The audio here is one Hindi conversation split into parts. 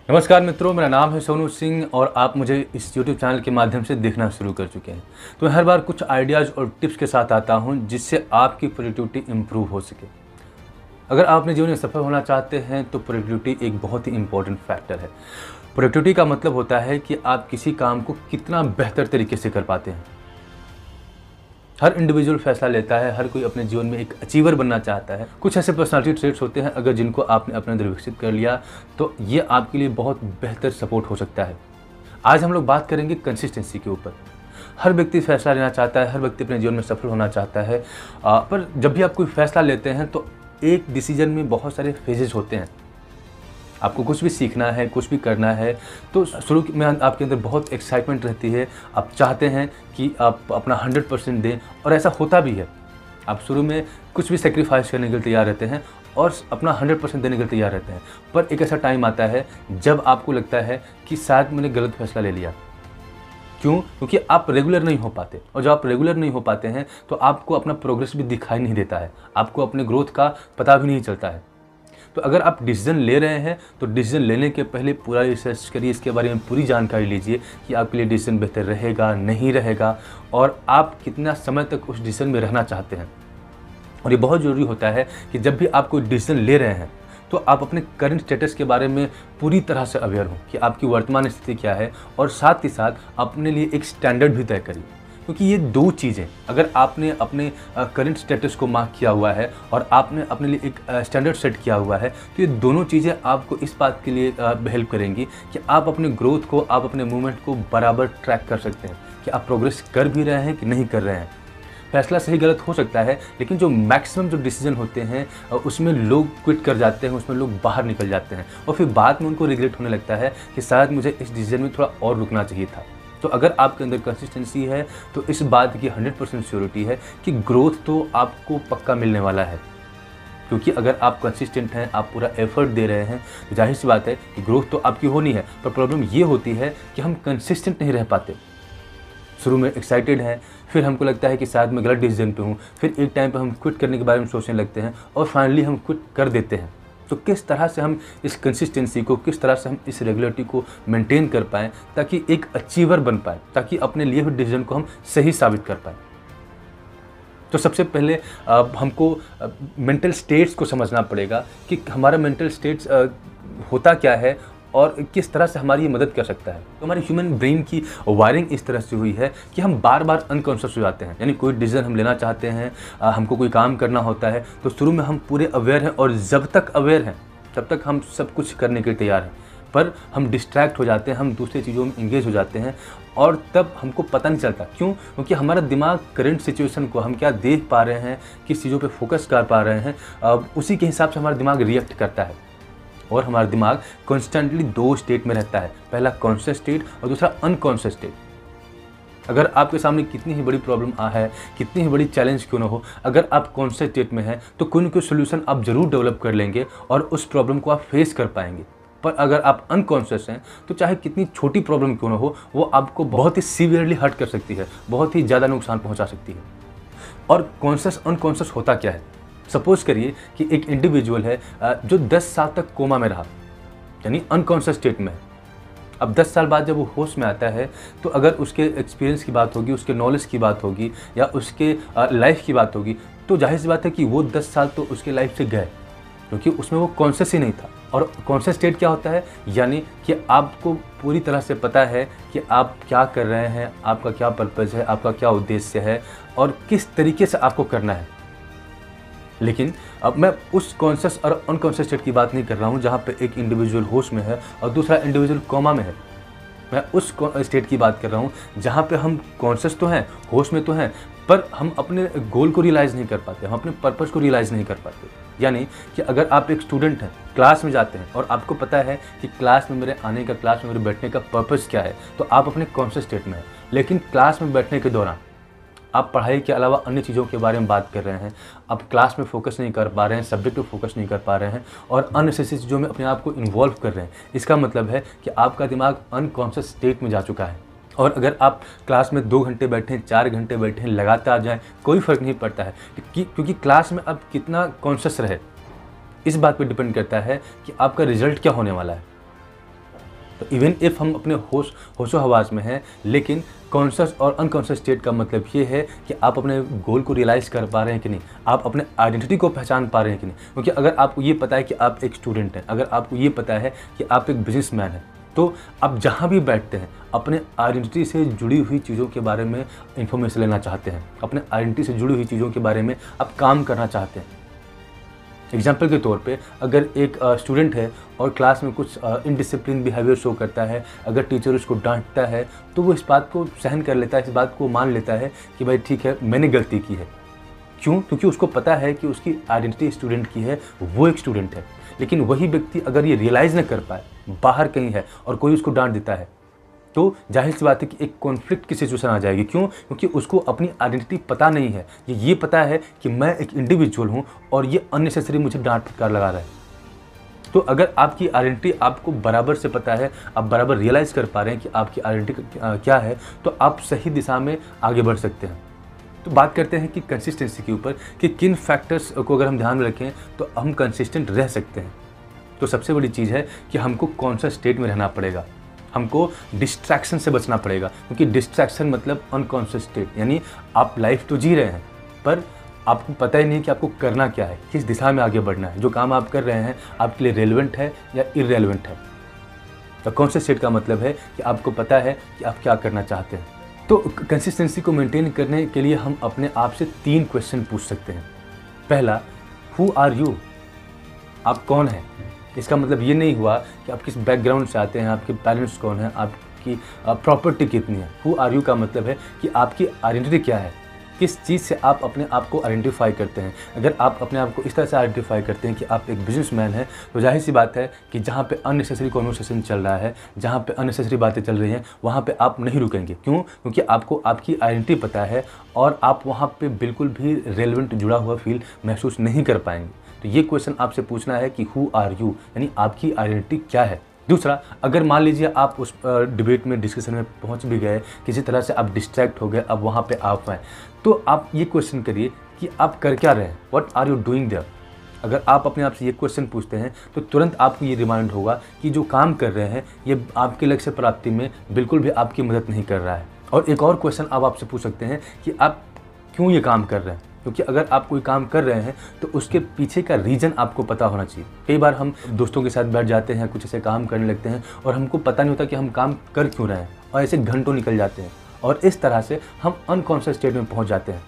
नमस्कार मित्रों, मेरा नाम है सोनू सिंह और आप मुझे इस YouTube चैनल के माध्यम से देखना शुरू कर चुके हैं। तो मैं हर बार कुछ आइडियाज़ और टिप्स के साथ आता हूं जिससे आपकी प्रोडक्टिविटी इम्प्रूव हो सके। अगर आप अपने जीवन में सफल होना चाहते हैं तो प्रोडक्टिविटी एक बहुत ही इंपॉर्टेंट फैक्टर है। प्रोडक्टिविटी का मतलब होता है कि आप किसी काम को कितना बेहतर तरीके से कर पाते हैं। हर इंडिविजुअल फैसला लेता है, हर कोई अपने जीवन में एक अचीवर बनना चाहता है। कुछ ऐसे पर्सनालिटी ट्रेट्स होते हैं अगर जिनको आपने अपने अंदर विकसित कर लिया तो ये आपके लिए बहुत बेहतर सपोर्ट हो सकता है। आज हम लोग बात करेंगे कंसिस्टेंसी के ऊपर। हर व्यक्ति फैसला लेना चाहता है, हर व्यक्ति अपने जीवन में सफल होना चाहता है, पर जब भी आप कोई फैसला लेते हैं तो एक डिसीजन में बहुत सारे फेजेस होते हैं। आपको कुछ भी सीखना है, कुछ भी करना है तो शुरू में आपके अंदर बहुत एक्साइटमेंट रहती है। आप चाहते हैं कि आप अपना 100% दें और ऐसा होता भी है। आप शुरू में कुछ भी सेक्रीफाइस करने के लिए तैयार रहते हैं और अपना 100% देने के लिए तैयार रहते हैं, पर एक ऐसा टाइम आता है जब आपको लगता है कि शायद मैंने गलत फैसला ले लिया। क्यों? क्योंकि आप रेगुलर नहीं हो पाते, और जब आप रेगुलर नहीं हो पाते हैं तो आपको अपना प्रोग्रेस भी दिखाई नहीं देता है, आपको अपने ग्रोथ का पता भी नहीं चलता है। तो अगर आप डिसीजन ले रहे हैं तो डिसीजन लेने के पहले पूरा रिसर्च करिए, इसके बारे में पूरी जानकारी लीजिए कि आपके लिए डिसीजन बेहतर रहेगा, नहीं रहेगा, और आप कितना समय तक उस डिसीजन में रहना चाहते हैं। और ये बहुत ज़रूरी होता है कि जब भी आप कोई डिसीजन ले रहे हैं तो आप अपने करंट स्टेटस के बारे में पूरी तरह से अवेयर हों कि आपकी वर्तमान स्थिति क्या है, और साथ ही साथ अपने लिए एक स्टैंडर्ड भी तय करिए। क्योंकि ये दो चीज़ें, अगर आपने अपने करंट स्टेटस को मार्क किया हुआ है और आपने अपने लिए एक स्टैंडर्ड सेट किया हुआ है, तो ये दोनों चीज़ें आपको इस बात के लिए हेल्प करेंगी कि आप अपने ग्रोथ को, आप अपने मूवमेंट को बराबर ट्रैक कर सकते हैं कि आप प्रोग्रेस कर भी रहे हैं कि नहीं कर रहे हैं। फैसला सही गलत हो सकता है, लेकिन जो मैक्सिमम जो डिसीजन होते हैं उसमें लोग क्विट कर जाते हैं, उसमें लोग बाहर निकल जाते हैं और फिर बाद में उनको रिग्रेट होने लगता है कि शायद मुझे इस डिसीजन में थोड़ा और रुकना चाहिए था। तो अगर आपके अंदर कंसिस्टेंसी है तो इस बात की 100% श्योरिटी है कि ग्रोथ तो आपको पक्का मिलने वाला है। क्योंकि अगर आप कंसिस्टेंट हैं, आप पूरा एफर्ट दे रहे हैं, तो जाहिर सी बात है कि ग्रोथ तो आपकी होनी है। पर प्रॉब्लम ये होती है कि हम कंसिस्टेंट नहीं रह पाते। शुरू में एक्साइटेड हैं, फिर हमको लगता है कि शायद मैं गलत डिसीजन पे हूँ, फिर एक टाइम पर हम क्विट करने के बारे में सोचने लगते हैं और फाइनली हम क्विट कर देते हैं। तो किस तरह से हम इस कंसिस्टेंसी को, किस तरह से हम इस रेगुलरिटी को मेंटेन कर पाएँ ताकि एक अचीवर बन पाएँ, ताकि अपने लिए हुए डिसीजन को हम सही साबित कर पाएँ। तो सबसे पहले हमको मेंटल स्टेट्स को समझना पड़ेगा कि हमारा मेंटल स्टेट्स होता क्या है और किस तरह से हमारी ये मदद कर सकता है। तो हमारी ह्यूमन ब्रेन की वायरिंग इस तरह से हुई है कि हम बार बार अनकॉन्शियस हो जाते हैं। यानी कोई डिसीजन हम लेना चाहते हैं, हमको कोई काम करना होता है, तो शुरू में हम पूरे अवेयर हैं और जब तक अवेयर हैं तब तक हम सब कुछ करने के लिए तैयार हैं। पर हम डिस्ट्रैक्ट हो जाते हैं, हम दूसरी चीज़ों में इंगेज हो जाते हैं और तब हमको पता नहीं चलता। क्यों? क्योंकि हमारा दिमाग करंट सिचुएशन को, हम क्या देख पा रहे हैं, किस चीज़ों पे फोकस कर पा रहे हैं, उसी के हिसाब से हमारा दिमाग रिएक्ट करता है। और हमारा दिमाग कॉन्स्टेंटली दो स्टेट में रहता है, पहला कॉन्शियस स्टेट और दूसरा अनकॉन्शियस स्टेट। अगर आपके सामने कितनी ही बड़ी प्रॉब्लम है, कितनी ही बड़ी चैलेंज क्यों ना हो, अगर आप कॉन्शियस स्टेट में हैं तो कोई ना कोई सोल्यूशन आप ज़रूर डेवलप कर लेंगे और उस प्रॉब्लम को आप फेस कर पाएंगे। पर अगर आप अनकॉन्शियस हैं तो चाहे कितनी छोटी प्रॉब्लम क्यों ना हो, वो आपको बहुत ही सीवियरली हर्ट कर सकती है, बहुत ही ज़्यादा नुकसान पहुँचा सकती है। और कॉन्शियस अनकॉन्शियस होता क्या है? सपोज करिए कि एक इंडिविजुअल है जो 10 साल तक कोमा में रहा, यानी अनकॉन्शियस स्टेट में है। अब 10 साल बाद जब वो होश में आता है तो अगर उसके एक्सपीरियंस की बात होगी, उसके नॉलेज की बात होगी या उसके लाइफ की बात होगी, तो जाहिर सी बात है कि वो 10 साल तो उसके लाइफ से गए, क्योंकि उसमें वो कॉन्शियस ही नहीं था। और कॉन्शियस स्टेट क्या होता है? यानी कि आपको पूरी तरह से पता है कि आप क्या कर रहे हैं, आपका क्या पर्पज़ है, आपका क्या उद्देश्य है और किस तरीके से आपको करना है। लेकिन अब मैं उस कॉन्शियस और अनकॉन्शियस स्टेट की बात नहीं कर रहा हूँ जहाँ पे एक इंडिविजुअल होश में है और दूसरा इंडिविजुअल कोमा में है। मैं उस स्टेट की बात कर रहा हूँ जहाँ पे हम कॉन्शियस तो हैं, होश में तो हैं, पर हम अपने गोल को रियलाइज़ नहीं कर पाते, हम अपने पर्पज़ को रियलाइज़ नहीं कर पाते। यानी कि अगर आप एक स्टूडेंट हैं, क्लास में जाते हैं और आपको पता है कि क्लास में मेरे आने का, क्लास में मेरे बैठने का पर्पज़ क्या है, तो आप अपने कॉन्शियस स्टेट में हैं। लेकिन क्लास में बैठने के दौरान आप पढ़ाई के अलावा अन्य चीज़ों के बारे में बात कर रहे हैं, आप क्लास में फोकस नहीं कर पा रहे हैं, सब्जेक्ट पे फोकस नहीं कर पा रहे हैं और अननेसेसरी चीज़ों में अपने आप को इन्वॉल्व कर रहे हैं। इसका मतलब है कि आपका दिमाग अनकॉन्शियस स्टेट में जा चुका है। और अगर आप क्लास में 2 घंटे बैठें, 4 घंटे बैठें, लगातार जाएँ, कोई फ़र्क नहीं पड़ता है क्योंकि क्लास में आप कितना कॉन्शियस रहे इस बात पे डिपेंड करता है कि आपका रिजल्ट क्या होने वाला है। तो इवन इफ हम अपने होशो हवास में हैं, लेकिन कॉन्शियस और अनकॉन्शियस स्टेट का मतलब ये है कि आप अपने गोल को रियलाइज़ कर पा रहे हैं कि नहीं, आप अपने आइडेंटिटी को पहचान पा रहे हैं कि नहीं। क्योंकि अगर आपको ये पता है कि आप एक स्टूडेंट हैं, अगर आपको ये पता है कि आप एक बिजनेसमैन हैं, तो आप जहाँ भी बैठते हैं अपने आइडेंटिटी से जुड़ी हुई चीज़ों के बारे में इंफॉर्मेशन लेना चाहते हैं, अपने आइडेंटिटी से जुड़ी हुई चीज़ों के बारे में आप काम करना चाहते हैं। एग्जाम्पल के तौर पे अगर एक स्टूडेंट है और क्लास में कुछ इनडिसिप्लिन बिहेवियर शो करता है, अगर टीचर उसको डांटता है तो वो इस बात को सहन कर लेता है, इस बात को मान लेता है कि भाई ठीक है, मैंने गलती की है। क्यों? क्योंकि उसको पता है कि उसकी आइडेंटिटी स्टूडेंट की है, वो एक स्टूडेंट है। लेकिन वही व्यक्ति अगर ये रियलाइज़ न कर पाए, बाहर कहीं है और कोई उसको डांट देता है, तो जाहिर सी बात है कि एक कॉन्फ्लिक्ट की सिचुएशन आ जाएगी। क्यों? क्योंकि उसको अपनी आइडेंटिटी पता नहीं है। ये पता है कि मैं एक इंडिविजुअल हूँ और ये अननेसेसरी मुझे डांट फटकार लगा रहा है। तो अगर आपकी आइडेंटिटी आपको बराबर से पता है, आप बराबर रियलाइज़ कर पा रहे हैं कि आपकी आइडेंटिटी क्या है, तो आप सही दिशा में आगे बढ़ सकते हैं। तो बात करते हैं कि कंसिस्टेंसी के ऊपर, कि किन फैक्टर्स को अगर हम ध्यान में रखें तो हम कंसिस्टेंट रह सकते हैं। तो सबसे बड़ी चीज़ है कि हमको कौन सा स्टेट में रहना पड़ेगा, हमको डिस्ट्रैक्शन से बचना पड़ेगा। क्योंकि डिस्ट्रैक्शन मतलब अनकॉन्शियस स्टेट, यानी आप लाइफ तो जी रहे हैं पर आपको पता ही नहीं कि आपको करना क्या है, किस दिशा में आगे बढ़ना है, जो काम आप कर रहे हैं आपके लिए रेलेवेंट है या इररेलेवेंट है। तो कॉन्शियस स्टेट का मतलब है कि आपको पता है कि आप क्या करना चाहते हैं। तो कंसिस्टेंसी को मेंटेन करने के लिए हम अपने आप से 3 क्वेश्चन पूछ सकते हैं। पहला, हु आर यू, आप कौन हैं। इसका मतलब ये नहीं हुआ कि आप किस बैकग्राउंड से आते हैं, आपके पेरेंट्स कौन हैं, आपकी प्रॉपर्टी कितनी है। हु आर यू का मतलब है कि आपकी आइडेंटिटी क्या है, किस चीज़ से आप अपने आप को आइडेंटिफाई करते हैं। अगर आप अपने आप को इस तरह से आइडेंटिफाई करते हैं कि आप एक बिजनेसमैन हैं, तो जाहिर सी बात है कि जहाँ पे अननेसेसरी कॉन्वर्सेशन चल रहा है, जहाँ पे अननेसेसरी बातें चल रही हैं, वहाँ पे आप नहीं रुकेंगे। क्यों? क्योंकि आपको आपकी आइडेंटिटी पता है और आप वहाँ पे बिल्कुल भी रेलेवेंट जुड़ा हुआ फील महसूस नहीं कर पाएंगे। तो ये क्वेश्चन आपसे पूछना है कि हु आर यू, यानी आपकी आइडेंटिटी क्या है। दूसरा, अगर मान लीजिए आप उस डिबेट में, डिस्कशन में पहुंच भी गए, किसी तरह से आप डिस्ट्रैक्ट हो गए, अब वहाँ पे आप हैं, तो आप ये क्वेश्चन करिए कि आप कर क्या रहे हैं, what are you doing there. अगर आप अपने आप से ये क्वेश्चन पूछते हैं तो तुरंत आपको ये रिमाइंड होगा कि जो काम कर रहे हैं ये आपके लक्ष्य प्राप्ति में बिल्कुल भी आपकी मदद नहीं कर रहा है। और एक और क्वेश्चन आप आपसे पूछ सकते हैं कि आप क्यों ये काम कर रहे हैं। क्योंकि अगर आप कोई काम कर रहे हैं तो उसके पीछे का रीज़न आपको पता होना चाहिए। कई बार हम दोस्तों के साथ बैठ जाते हैं, कुछ ऐसे काम करने लगते हैं और हमको पता नहीं होता कि हम काम कर क्यों रहे हैं, और ऐसे घंटों निकल जाते हैं और इस तरह से हम अनकॉन्शियस स्टेट में पहुंच जाते हैं।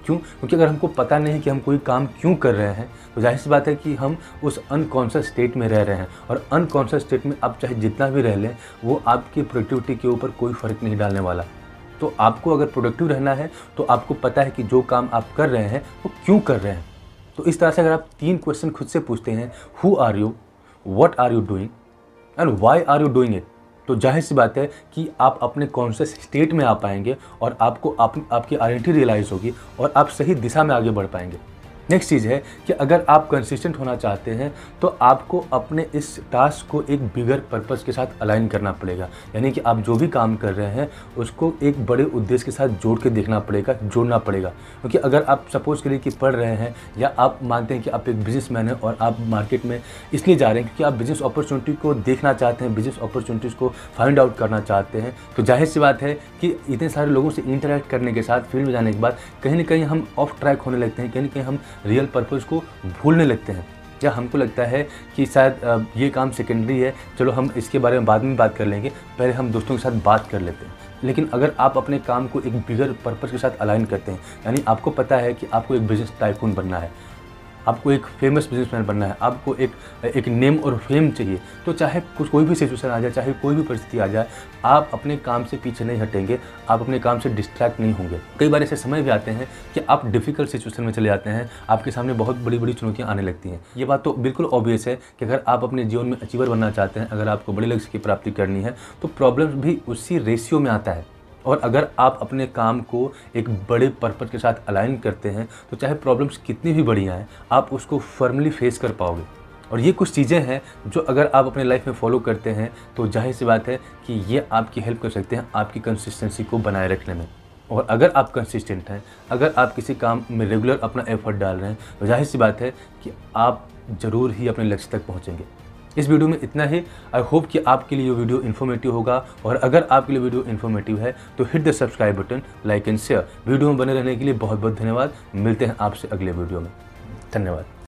क्यों? क्योंकि अगर हमको पता नहीं कि हम कोई काम क्यों कर रहे हैं तो जाहिर सी बात है कि हम उस अनकॉन्शियस स्टेट में रह रहे हैं। और अनकॉन्शियस स्टेट में आप चाहे जितना भी रह लें, वो आपकी प्रोडक्टिविटी के ऊपर कोई फ़र्क नहीं डालने वाला। तो आपको अगर प्रोडक्टिव रहना है तो आपको पता है कि जो काम आप कर रहे हैं वो क्यों कर रहे हैं। तो इस तरह से अगर आप 3 क्वेश्चन खुद से पूछते हैं, who are you, what are you doing and why are you doing it, तो जाहिर सी बात है कि आप अपने कॉन्शियस स्टेट में आ पाएंगे और आपको आपकी आइडेंटिटी रियलाइज़ होगी और आप सही दिशा में आगे बढ़ पाएंगे। नेक्स्ट चीज़ है कि अगर आप कंसिस्टेंट होना चाहते हैं तो आपको अपने इस टास्क को एक बिगर पर्पस के साथ अलाइन करना पड़ेगा। यानी कि आप जो भी काम कर रहे हैं उसको एक बड़े उद्देश्य के साथ जोड़ के देखना पड़ेगा, जोड़ना पड़ेगा। क्योंकि अगर आप सपोज़ करिए कि पढ़ रहे हैं या आप मानते हैं कि आप एक बिजनेसमैन हैं और आप मार्केट में इसलिए जा रहे हैं क्योंकि आप बिज़नेस अपॉर्चुनिटी को देखना चाहते हैं, बिज़नेस अपॉर्चुनिटीज़ को फाइंड आउट करना चाहते हैं, तो जाहिर सी बात है कि इतने सारे लोगों से इंटरेक्ट करने के साथ फील्ड में जाने के बाद कहीं ना कहीं हम ऑफ ट्रैक होने लगते हैं, कहीं ना कहीं हम रियल पर्पस को भूलने लगते हैं। या हमको लगता है कि शायद ये काम सेकेंडरी है, चलो हम इसके बारे में बाद में बात कर लेंगे, पहले हम दोस्तों के साथ बात कर लेते हैं। लेकिन अगर आप अपने काम को एक बिगर पर्पस के साथ अलाइन करते हैं, यानी आपको पता है कि आपको एक बिजनेस टाइकून बनना है, आपको एक फेमस बिजनेसमैन बनना है, आपको एक नेम और फेम चाहिए, तो चाहे कोई भी सिचुएशन आ जाए, चाहे कोई भी परिस्थिति आ जाए, आप अपने काम से पीछे नहीं हटेंगे, आप अपने काम से डिस्ट्रैक्ट नहीं होंगे। कई बार ऐसे समय भी आते हैं कि आप डिफ़िकल्ट सिचुएशन में चले जाते हैं, आपके सामने बहुत बड़ी बड़ी चुनौतियाँ आने लगती हैं। ये बात तो बिल्कुल ऑब्वियस है कि अगर आप अपने जीवन में अचीवर बनना चाहते हैं, अगर आपको बड़े लक्ष्य की प्राप्ति करनी है, तो प्रॉब्लम्स भी उसी रेशियो में आता है। और अगर आप अपने काम को एक बड़े पर्पस के साथ अलाइन करते हैं तो चाहे प्रॉब्लम्स कितनी भी बड़ी आएँ, आप उसको फर्मली फेस कर पाओगे। और ये कुछ चीज़ें हैं जो अगर आप अपने लाइफ में फॉलो करते हैं तो जाहिर सी बात है कि ये आपकी हेल्प कर सकते हैं आपकी कंसिस्टेंसी को बनाए रखने में। और अगर आप कंसिस्टेंट हैं, अगर आप किसी काम में रेगुलर अपना एफर्ट डाल रहे हैं, तो जाहिर सी बात है कि आप ज़रूर ही अपने लक्ष्य तक पहुँचेंगे। इस वीडियो में इतना ही। आई होप कि आपके लिए ये वीडियो इन्फॉर्मेटिव होगा, और अगर आपके लिए वीडियो इन्फॉर्मेटिव है तो hit the subscribe button, like and share. Video में बने रहने के लिए बहुत बहुत धन्यवाद। मिलते हैं आपसे अगले वीडियो में। धन्यवाद।